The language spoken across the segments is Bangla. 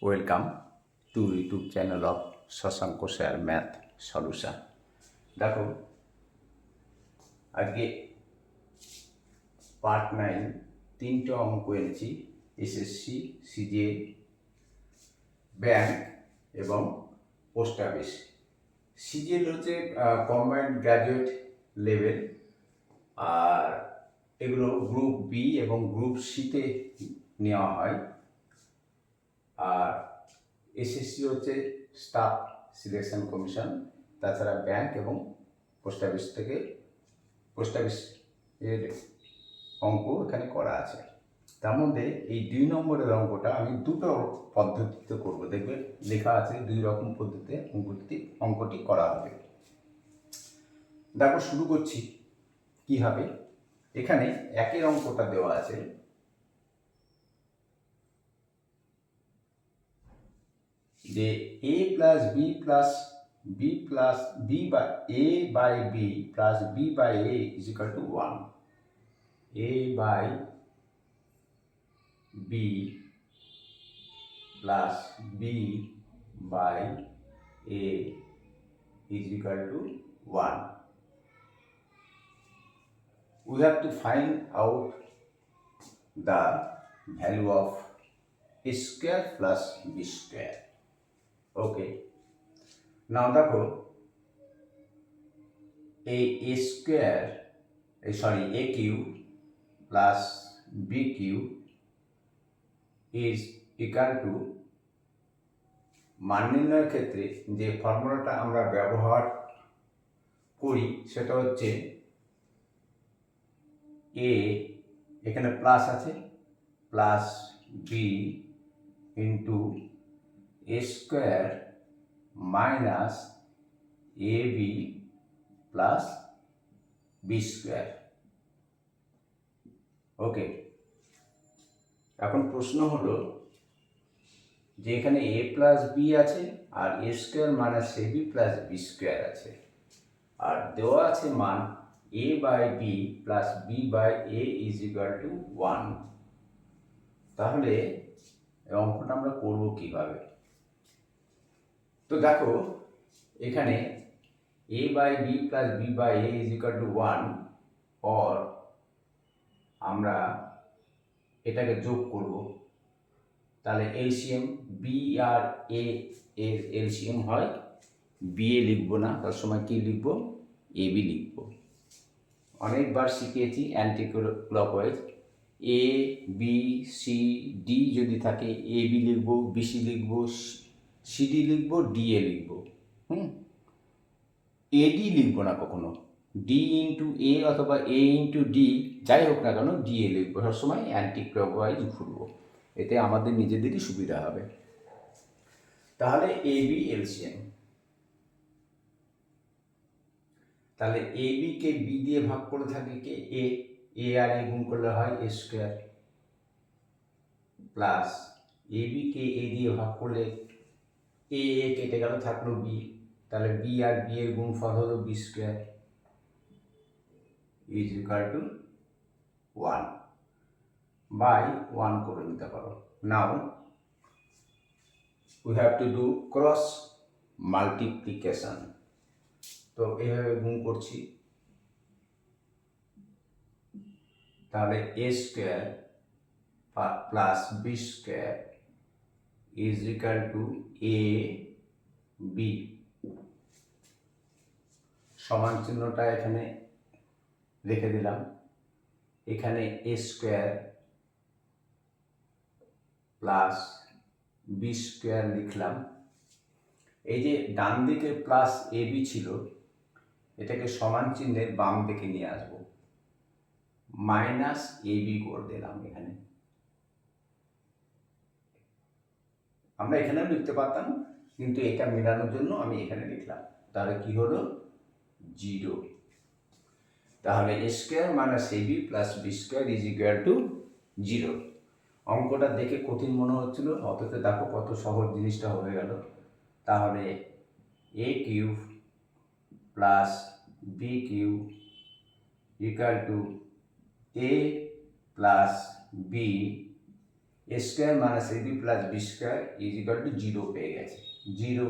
Welcome to YouTube channel of Shashank sir math solution. দেখো, আজকে পার্ট 9 তিনটে অঙ্ক এনেছি। এসএসসি, সিজিএল, ব্যাংক এবং পোস্ট অফিস। সিজিএল হচ্ছে কম্বাইন্ড গ্র্যাজুয়েট লেভেল, আর এগুলো গ্রুপ বি এবং গ্রুপ সিতে নেওয়া হয়। আর এসএসসি হচ্ছে স্টাফ সিলেকশন কমিশন। তাছাড়া ব্যাংক এবং পোস্ট অফিস থেকে পোস্ট অফিসের অঙ্ক এখানে করা আছে। তার মধ্যে এই 2 নম্বরের অঙ্কটা আমি দুটো পদ্ধতিতে করব। দেখবে লেখা আছে 2 রকম পদ্ধতিতে অঙ্কটি করা হবে। দেখো, শুরু করছি কি হবে। এখানে একের অঙ্কটা দেওয়া আছে, যে a plus B plus B plus B by a by B plus B by a is equal to 1। a by B plus B by a is equal to 1. We have to find out the value of a square plus b square. Okay. Now দেখো, a square, a cube plus b cube is equal to, মান নির্ণয়ের ক্ষেত্রে যে ফর্মুলাটা আমরা ব্যবহার করি সেটা হচ্ছে a, এখানে প্লাস আছে, plus B into A square minus A B plus B square. Okay, এখন প্রশ্ন হলো যে এখানে এ প্লাস বি আছে আর A square minus A B plus B square আছে, আর দেওয়া আছে মান a by B plus B by A is equal to 1। তাহলে এই অঙ্কটা আমরা করবো কিভাবে? তো দেখো, এখানে a by B plus B by A is equal to 1, or আমরা এটাকে যোগ করব। তাহলে এলসিএম বি আর এ এর এলসিএম হয়, বি এ লিখবো না, তার সময় কি লিখবো? এ বি লিখবো। অনেকবার শিখিয়েছি anti clockwise, A B C D যদি থাকে এ বি লিখবো, বিসি লিখবো, সিডি লিখবো, ডিএ লিখবো। এডি লিখবো না কখনো, ডি ইন্টু এ অথবা এ ইন্টু ডি যাই হোক না কেন ডিএ লিখবো। সবসময় অ্যান্টি ক্লকওয়াইজ ঘুরবো, এতে আমাদের নিজেদেরই সুবিধা হবে। তাহলে এ বি এলসিএম, তাহলে এ বি কে বি দিয়ে ভাগ করে থাকে কে এ, এ আর এ গুণ করলে হয় এ স্কোয়ার, প্লাস এ বি কে এ দিয়ে ভাগ করলে এ কেটে গেল, থাকলো বি, তাহলে বি আর বি এর গুণফল হলো B square is equal to 1 by 1 করে নিতে পারো। Now we have to do cross multiplication. তো এইভাবে গুণ করছি, তাহলে A square plus B square is equal to A B, সমান চিহ্নটা এখানে রেখে দিলাম। এখানে A square plus B square লিখলাম। এই যে ডান দিকে প্লাস এ বি ছিল, এটাকে সমান চিহ্নের বাম দিকে নিয়ে আসবো, মাইনাস এ বি করে দিলাম। এখানে আমরা এখানেও লিখতে পারতাম, কিন্তু এটা মেলানোর জন্য আমি এখানে লিখলাম। তাহলে কি হলো? 0। তাহলে A square minus A B plus B square is equal to 0। অঙ্কটা দেখে কঠিন মনে হচ্ছিল, অথচ দেখো কত সহজ জিনিসটা হয়ে গেল। তাহলে A cube plus B cube equal to A plus B A square minus AB plus B square is equal to 0 পেয়ে গেছে, 0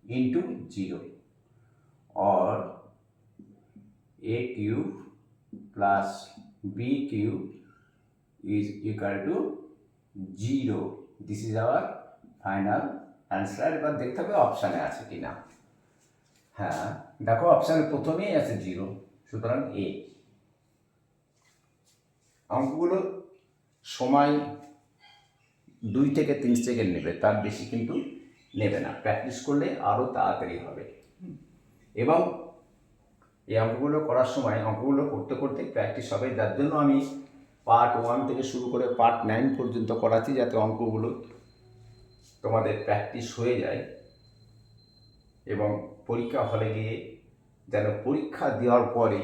into 0, or a cube plus b cube is equal to 0. This is our final answer. এবার দেখতে হবে অপশানে আছে কিনা। হ্যাঁ, দেখো অপশানে প্রথমেই আছে 0, সুতরাং এ। অঙ্কগুলো সময় 2 থেকে 3 সেকেন্ড নেবে, তার বেশি কিন্তু নেবে না। প্র্যাকটিস করলে আরও তাড়াতাড়ি হবে। এবং এই অঙ্কগুলো করার সময় অঙ্কগুলো করতে করতে প্র্যাকটিস হবে, যার জন্য আমি পার্ট 1 থেকে শুরু করে পার্ট 9 পর্যন্ত করাচ্ছি, যাতে অঙ্কগুলো তোমাদের প্র্যাকটিস হয়ে যায় এবং পরীক্ষা হলে গিয়ে যেন পরীক্ষা দেওয়ার পরে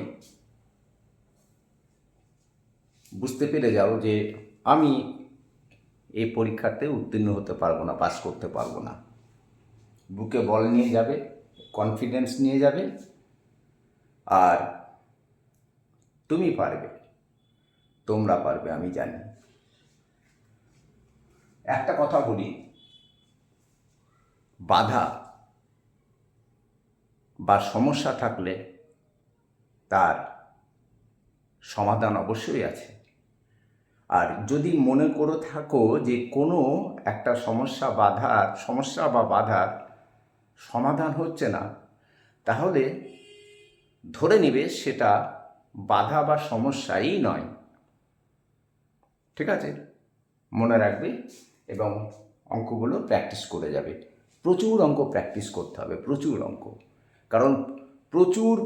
বুঝতে পেরে যাও যে আমি এই পরীক্ষাতে উত্তীর্ণ হতে পারবো না, পাস করতে পারবো না। বুকে বল নিয়ে যাবে, কনফিডেন্স নিয়ে যাবে, আর তুমি পারবে, তোমরা পারবে, আমি জানি। একটা কথা বলি, বাধা বা সমস্যা থাকলে তার সমাধান অবশ্যই আছে। আর যদি মনে করে থাকো যে কোনো একটা সমস্যা বা বাধার সমাধান হচ্ছে না, তাহলে ধরে নেবে সেটা বাধা বা সমস্যাই নয়। ঠিক আছে, মনে রাখবে এবং অঙ্কগুলো প্র্যাকটিস করে যাবে। প্রচুর অঙ্ক প্র্যাকটিস করতে হবে, প্রচুর অঙ্ক, কারণ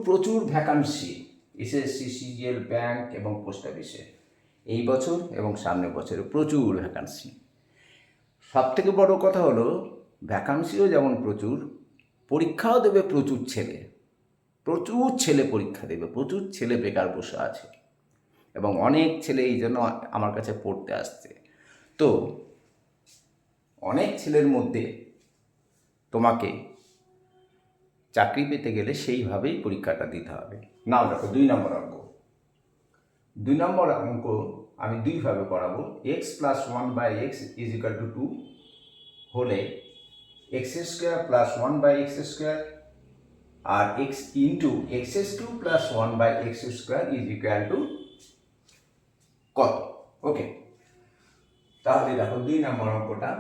প্রচুর ভ্যাকান্সি এসএসসি, সিজিএল, ব্যাংক এবং পোস্ট অফিসে এই বছর এবং সামনের বছরে প্রচুর ভ্যাকান্সি। সবথেকে বড় কথা হলো ভ্যাকান্সিও যেমন প্রচুর, পরীক্ষাও দেবে প্রচুর ছেলে পরীক্ষা দেবে, প্রচুর ছেলে বেকার বসে আছে এবং অনেক ছেলে এই জন্য আমার কাছে পড়তে আসছে। তো অনেক ছেলের মধ্যে তোমাকে চাকরি পেতে গেলে সেইভাবেই পরীক্ষাটা দিতে হবে। নাও দেখো 2 নম্বর অঙ্ক। 2 নম্বর অঙ্ক আমি দুইভাবে করাবো। X plus 1/x is equal to 2 হলে X square plus 1/x square আর X into x³ plus 1/x square is equal to কত? ওকে, তাহলে দেখো 2 নম্বর অঙ্কটা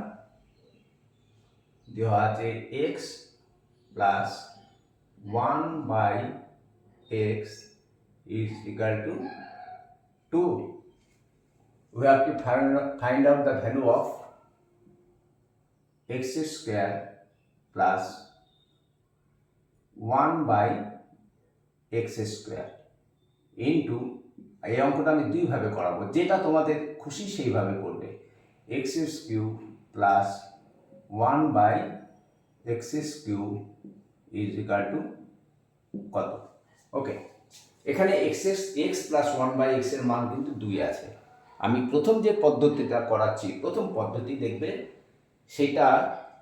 দেওয়া আছে X plus 1/x is equal to 2. We have to find out the value of x square plus 1/x square into, এই অঙ্কটা আমি দুইভাবে করাবো, যেটা তোমাদের খুশি সেইভাবে করবে। x³ plus 1/x³ is equal to কত? ওকে, এখানে x প্লাস 1/x এর মান কিন্তু 2 আছে। আমি প্রথম যে পদ্ধতিটা করাচ্ছি, প্রথম পদ্ধতি দেখবে, সেটা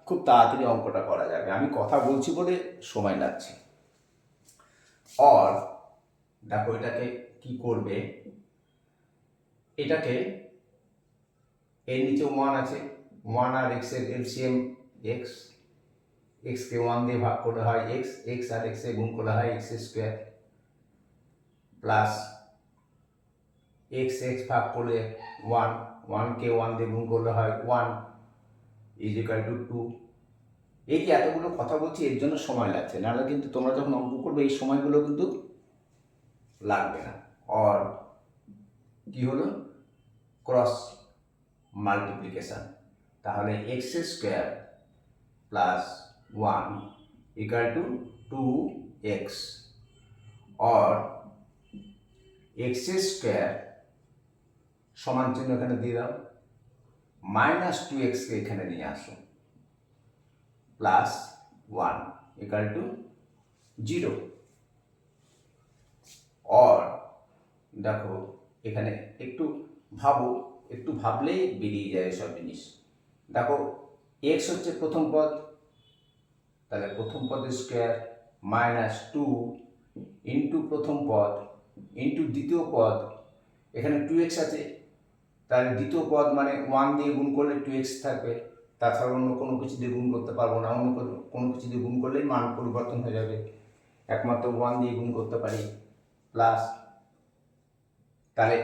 খুব তাড়াতাড়ি অঙ্কটা করা যাবে। আমি কথা বলছি বলে সময় লাগছে। আর দেখো এটাকে কি করবে, এটাকে এর নিচে 1 আছে, 1 আর x এর এলসিএম x কে 1 দিয়ে ভাগ করলে হয় x আর x এ গুণ করলে হয় x² প্লাস x ভাগ করলে 1 কে 1 দিয়ে গুণ করলে হয় 1 ইজ ইকুয়াল টু 2। এই যে এতগুলো কথা বলছি এর জন্য সময় লাগছে, নাহলে কিন্তু তোমরা যখন অঙ্ক করবে এই সময়গুলো কিন্তু লাগবে না। আর কি হলো, ক্রস মাল্টিপ্লিকেশন, তাহলে x² plus 1 equal to 2x, R x² সমান চিহ্ন এখানে দিয়ে দাও, -2x কে এখানে নিয়ে আসো, প্লাস 1 ইকুয়াল টু 0। আর দেখো এখানে একটু ভাবো, একটু ভাবলেই বেরিয়ে যায় সব জিনিস। দেখো x হচ্ছে প্রথম পদ, তাহলে প্রথম পদের স্কোয়ার -2 ইন্টু প্রথম পদ ইন্টু দ্বিতীয় পদ, এখানে 2x আছে, তাহলে দ্বিতীয় পদ মানে 1 দিয়ে গুণ করলে 2x থাকবে, তাছাড়া অন্য কোনো কিছু দিয়ে গুণ করতে পারবো না, অন্য কোনো কিছু দিয়ে গুণ করলেই মান পরিবর্তন হয়ে যাবে, একমাত্র 1 দিয়ে গুণ করতে পারি প্লাস, তাহলে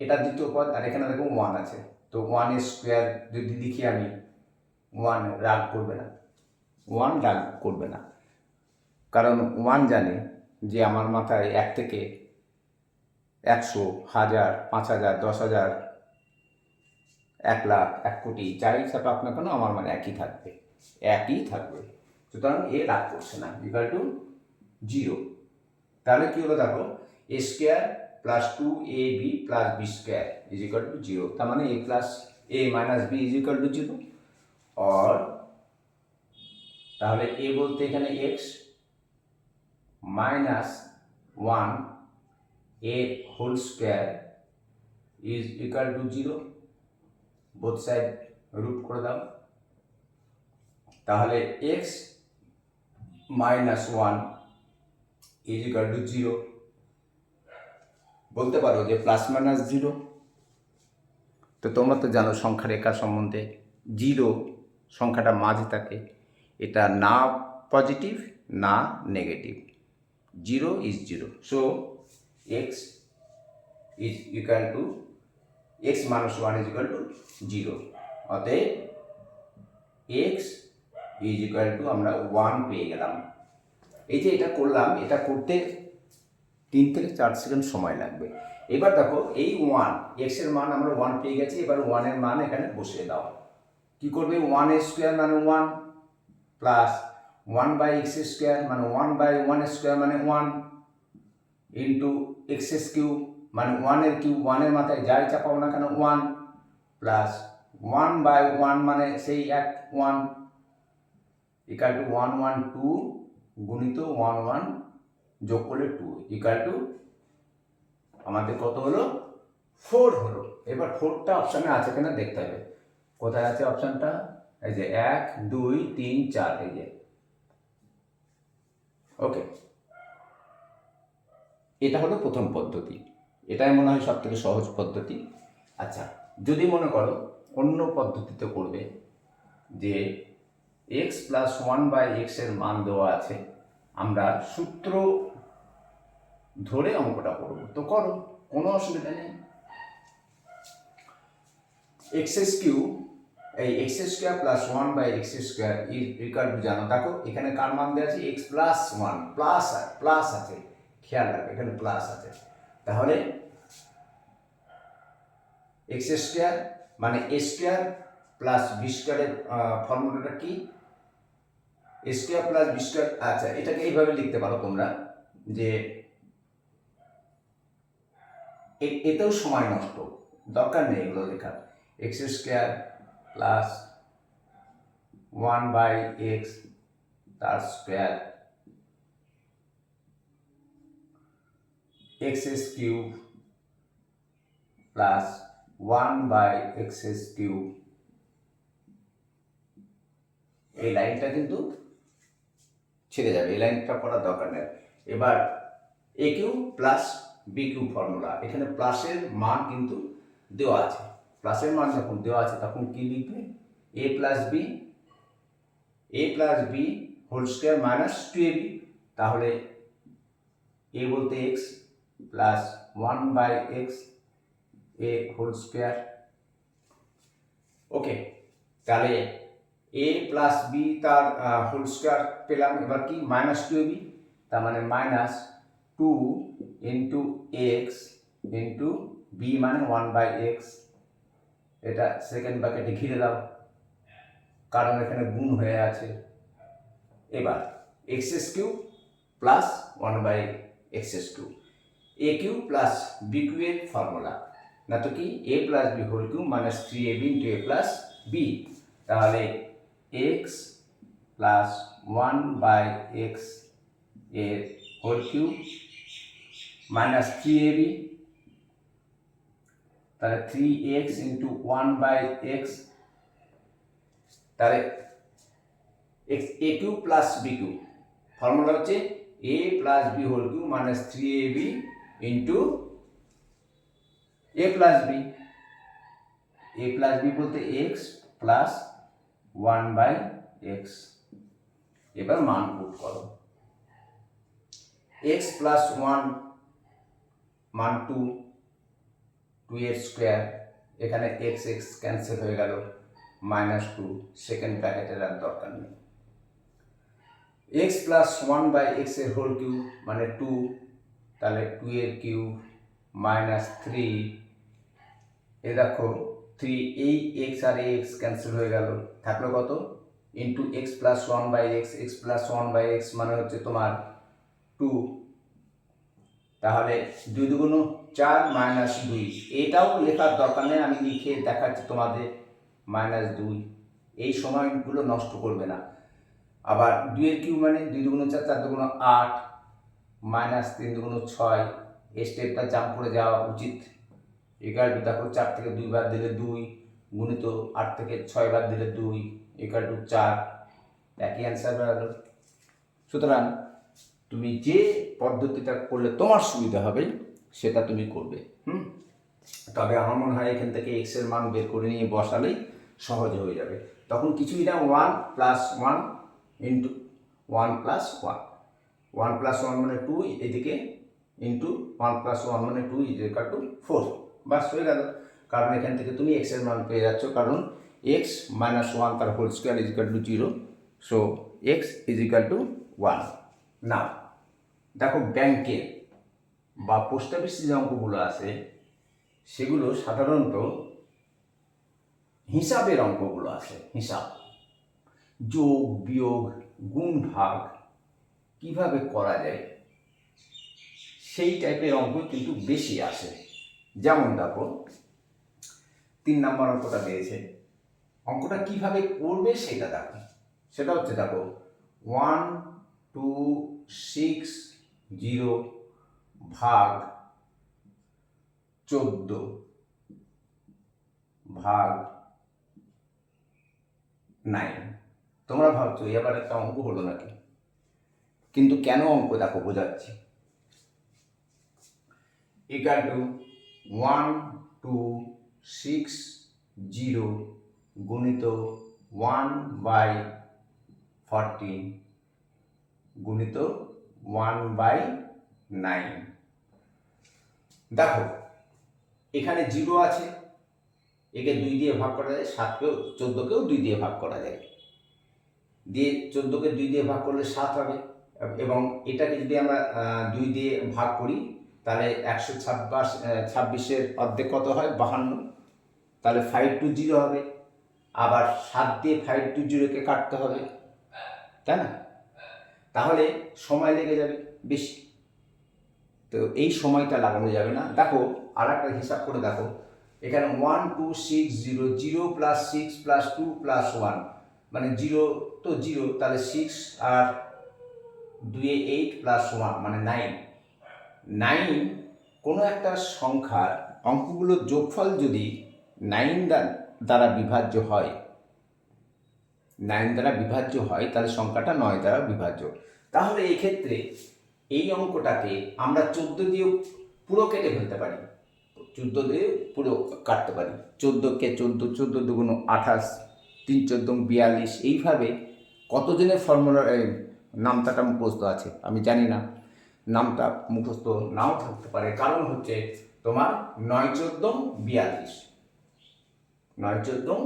এটা দ্বিতীয় পদ। আর এখানে দেখো 1 আছে, তো 1 এর স্কোয়ার যদি লিখি আমি 1 রাগ করবে না, 1 রাগ করবে না, কারণ 1 জানে যে আমার মাথায় 1 থেকে 100, 1000, 5000, 10,000, 1 লাখ, 1 কোটি যাই হিসাব পাক না কেন আমার মানে একই থাকবে, সুতরাং এ রাগ করছে না, ইকুয়াল টু 0। তাহলে কি হলো দেখো, a square plus 2ab plus b square is equal to 0, তার মানে a plus a minus b is equal to 0। और তাহলে a বলতে এখানে x minus 1 a whole square is equal to 0, both side root করে দাও, তাহলে x minus 1 is equal to 0। বলতে পারো যে প্লাস মাইনাস 0, তো তোমরা তো জানো সংখ্যা রেখা সম্বন্ধে, 0 সংখ্যাটা মাঝে থাকে, এটা না পজিটিভ না negative, 0 is 0, so x is equal two x minus 1 is equal to 0, অতএব x ইজ ইকুয়াল টু আমরা 1 পেয়ে গেলাম। এই যে এটা করলাম, এটা করতে 3 থেকে 4 সেকেন্ড সময় লাগবে। এবার দেখো এই 1 x এর মান আমরা 1 পেয়ে গেছি, এবার 1 এর মান এখানে বসিয়ে দাও। কি করবে, 1 এর স্কোয়ার মানে 1 প্লাস 1 বাই x স্কোয়ার মানে 1 বাই 1 স্কোয়ার মানে 1 ইন্টু x কিউব মানে 1 এর কিউব, 1 এর মাথায় যাই চাপাও না কেন 1 প্লাস 1 বাই 1 মানে সেই 1 ইকুয়াল টু 1 1 2 গুণিত 1 1 যোগ করলে 2 ইকুয়াল টু আমাদের কত হলো, 4 হলো। এবার 4টা অপশানে আছে কিনা দেখতে হবে, কোথায় আছে অপশানটা, এই যে 1 2 3 4, এই যে ওকে, এটা হলো প্রথম পদ্ধতি, এটাই মনে হয় সব থেকে সহজ পদ্ধতি। আচ্ছা, যদি মনে করো অন্য পদ্ধতিতে করবে, যে x প্লাস 1 বাই x এর মান দেওয়া আছে, আমরা সূত্র ধরে অঙ্কটা করবো, তো করো, কোনো অসুবিধা নেই। x কিউব এই x square plus 1 by x square equal to, জানো দেখো এখানে কার মান দেওয়া আছে, x প্লাস 1 প্লাস আছে, খেয়াল রাখবে এখানে প্লাস আছে, তাহলে x স্কোয়ার মানে a স্কোয়ার প্লাস b স্কোয়ারের ফর্মুলাটা কি, a square plus b square. আচ্ছা, এটাকে এইভাবে লিখতে পারো তোমরা, যে এতেও সময় নষ্ট দরকার নেই এগুলো লেখার, x square plus 1 by x তার square x cube plus 1 by x cube, এই লাইনটা কিন্তু ছেড়ে যাবে, এই লাইনটা পড়ার দরকার নেই। এবার a cube plus b cube formula, এখানে প্লাসের মান কিন্তু দেওয়া আছে, প্লাসের মান যখন দেওয়া আছে তখন কি লিখবে, a plus B whole square minus 2ab, তাহলে a বলতে x plus 1 by x a whole square, okay, তাহলে a প্লাস b তার হোল স্কোয়ার পেলাম, এবার কি মাইনাস 2ab, তার মানে minus 2 into x into b মানে 1 বাই x, এটা সেকেন্ড ব্র্যাকেটে ঘিরে দাও কারণ এখানে গুণ হয়ে আছে। এবার x cube plus 1 by x cube, a cube plus b কিউবের ফর্মুলা, না তো কি a plus b whole cube minus 3ab into a plus b, তাহলে x প্লাস 1 বাই x এর হোল কিউব মাইনাস 3ab, তাহলে 3x ইন্টু 1 বাই x, তাহলে a cube plus b cube formula হচ্ছে a plus b whole cube minus 3ab into a plus b, A plus B বলতে এক্স প্লাস 1/x। এবার মান পুট করো, x প্লাস 1 মান 2, 2 এর স্কোয়ার, এখানে এক্স এক্স ক্যান্সেল হয়ে গেল, -2, সেকেন্ড ব্র্যাকেটের আর দরকার নেই। x প্লাস 1/x এর হোল কিউব মানে 2, তাহলে 2 এর কিউব -3, এ দেখো 3, এই x আর x ক্যান্সেল হয়ে গেল, থাকলো কত into x plus 1/x, x plus 1/x মানে হচ্ছে তোমার 2, তাহলে 2 দুগুণ 4 -2, এটাও লেখার দরকার নেই, আমি লিখে দেখাচ্ছি তোমাদের -2, এই সময়গুলো নষ্ট করবে না। আবার 2 এর কিউব মানে 2 দুগুণ 4, 4 দুগুণ 8, -3 দুগুণ 6, এই স্টেপটা জাম্প করে যাওয়া উচিত। এগার টু দেখো 4 থেকে 2 বাদ দিলে 2, গুণিত 8 থেকে 6 বাদ দিলে 2, এগার টু 4, একই অ্যান্সার বেরোলো। সুতরাং তুমি যে পদ্ধতিটা করলে তোমার সুবিধা হবে সেটা তুমি করবে। তবে আমার মনে হয় এখান থেকে এক্স এর মান বের করে নিয়ে বসালেই সহজ হয়ে যাবে। তখন কিছুই না, 1 প্লাস 1 ইন্টু 1 প্লাস 1, 1 প্লাস 1 মানে 2, এদিকে ইন্টু 1 প্লাস 1 মানে 2 ইকুয়াল টু 4, বাস হয়ে গেল। কারণ এখান থেকে তুমি এক্স এর মান পেয়ে যাচ্ছ, কারণ এক্স মাইনাস 1 তার whole square is equal to 0, so X is equal to 1। না দেখো, ব্যাংকের বা পোস্ট অফিসে যে অঙ্কগুলো আছে সেগুলো সাধারণত হিসাবের অঙ্কগুলো আছে, হিসাব, যোগ বিয়োগ গুণ ভাগ কিভাবে করা যায় সেই টাইপের অঙ্ক কিন্তু বেশি আসে। যেমন দেখো 3 নম্বর অঙ্কটা দিয়েছে, অঙ্কটা কিভাবে করবে সেটা দেখো। সেটা হচ্ছে দেখো 1260 ভাগ 14 ভাগ 9। তোমরা ভাবছো এবার একটা অঙ্ক হলো নাকি, কিন্তু কেন অঙ্ক দেখো বোঝাচ্ছি। ইকুয়াল টু 1260 গুণিত 1/14 গুণিত 1/9। দেখো এখানে 0 আছে, একে 2 দিয়ে ভাগ করা যায়, 7কেও 14কেও 2 দিয়ে ভাগ করা যায়, দিয়ে 14কে 2 দিয়ে ভাগ করলে 7 হবে, এবং এটাকে যদি আমরা 2 দিয়ে ভাগ করি তাহলে 126 অর্ধেক কত হয় 52, তাহলে 5 to 0 হবে, আবার 7 দিয়ে 5 to 0কে কাটতে হবে, তাই না? তাহলে সময় লেগে যাবে বেশি, তো এই সময়টা লাগানো যাবে না। দেখো আর একটা হিসাব করে দেখো, এখানে 1260, 0 প্লাস 6 প্লাস 2 প্লাস 1 মানে 0 তো 0, তাহলে 6 আর 2 8 প্লাস 1 মানে 9। 9 কোনো একটা সংখ্যার অঙ্কগুলোর যোগফল যদি 9 দ্বারা বিভাজ্য হয়, 9 দ্বারা বিভাজ্য হয়, তাহলে সংখ্যাটা 9 দ্বারা বিভাজ্য। তাহলে এই ক্ষেত্রে এই অঙ্কটাকে আমরা 14 দিয়েও পুরো কেটে ফেলতে পারি, 14 দিয়ে পুরো কাটতে পারি, 14কে 14, 14 দুগুণ 28, 3 14 42, এইভাবে কতজনের ফর্মুলা নামটাটা মুখস্থ আছে আমি জানি না, নামটা মুখস্থ নাও থাকতে পারে, কারণ হচ্ছে তোমার 9 14 42, 9 14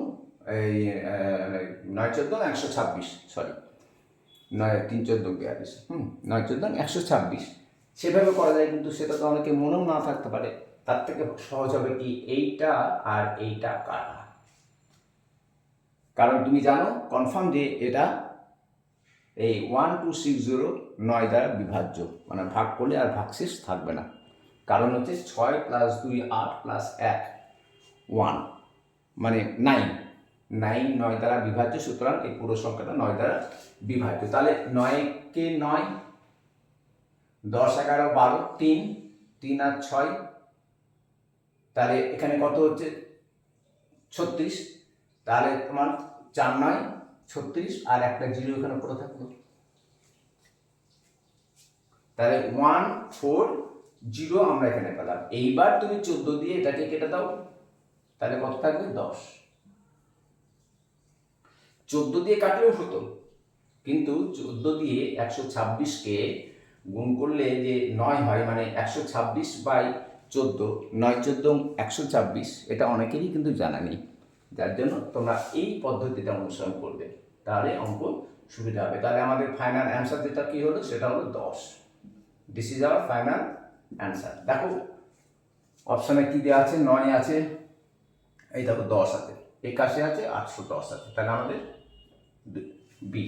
9 14 126, সরি 9 3 14 42, 9 14 126, সেভাবে করা যায়, কিন্তু সেটা তো অনেকে মনেও না থাকতে পারে। তার থেকে সহজ হবে কি এইটা আর এইটা কাটা, কারণ তুমি জানো কনফার্ম যে এটা এই 1260 9 দ্বারা বিভাজ্য, মানে ভাগ করলে আর ভাগশেষ থাকবে না, কারণ হচ্ছে 6 প্লাস 2 8 প্লাস 1 1 মানে 9, 9 দ্বারা বিভাজ্য, সুতরাং এই পুরো সংখ্যাটা 9 দ্বারা বিভাজ্য। তাহলে 9কে 9, 10 11 12, 3 3 আর 6, তাহলে এখানে কত হচ্ছে 36, তাহলে তোমার 4 9 36 আর একটা 0 এখানে পড়ে থাকলো, তাহলে 140 আমরা এখানে পেলাম। এইবার তুমি 14 দিয়ে এটাকে কেটে দাও, তাহলে কত থাকবে 10। 14 দিয়ে কাটলেও হতো, কিন্তু 14 দিয়ে 126কে গুণ করলে যে 9 হয়, মানে 126/14, 9×14 126, এটা অনেকেরই কিন্তু জানা নেই। যার জন্য তোমরা এই পদ্ধতিটা অনুসরণ করবে, তাহলে অঙ্ক সুবিধা হবে। তাহলে আমাদের ফাইনাল অ্যান্সার যেটা কি হলো, সেটা হলো 10। This is our final answer. দেখো অপশানে কি দেওয়া আছে, 9 আছে, এই দেখো 10 আছে, 81 আছে, 810 আছে, তাহলে আমাদের বি,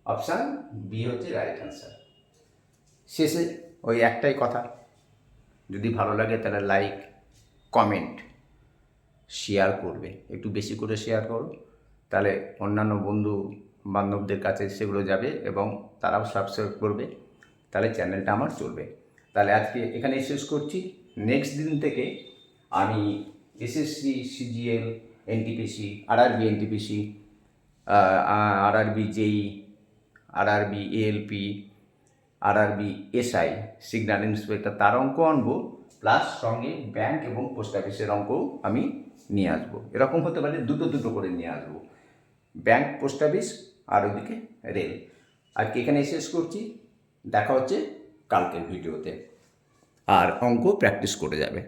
অপশান বি হচ্ছে রাইট অ্যান্সার। শেষে ওই একটাই কথা, যদি ভালো লাগে তাহলে লাইক, কমেন্ট, শেয়ার করবে, একটু বেশি করে শেয়ার করো, তাহলে অন্যান্য বন্ধু বান্ধবদের কাছে সেগুলো যাবে এবং তারাও সাবস্ক্রাইব করবে, তাহলে চ্যানেলটা আমার চলবে। তাহলে আজকে এখানেই শেষ করছি। নেক্সট দিন থেকে আমি SSC, CGL, NTPC, RRB NTPC, RRB JE, RRB ALP, RRB SI, signal inspector, তার অঙ্ক আনবো, প্লাস সঙ্গে ব্যাংক এবং পোস্ট অফিসের অঙ্কও আমি নিয়ে আসবো। এরকম হতে পারে দুটো দুটো করে নিয়ে আসবো, ব্যাংক, পোস্ট অফিস, আর ওইদিকে রেল। আজকে এখানে শেষ করছি, দেখা হচ্ছে কালকের ভিডিওতে, আর অঙ্ক প্র্যাকটিস করে যাবে।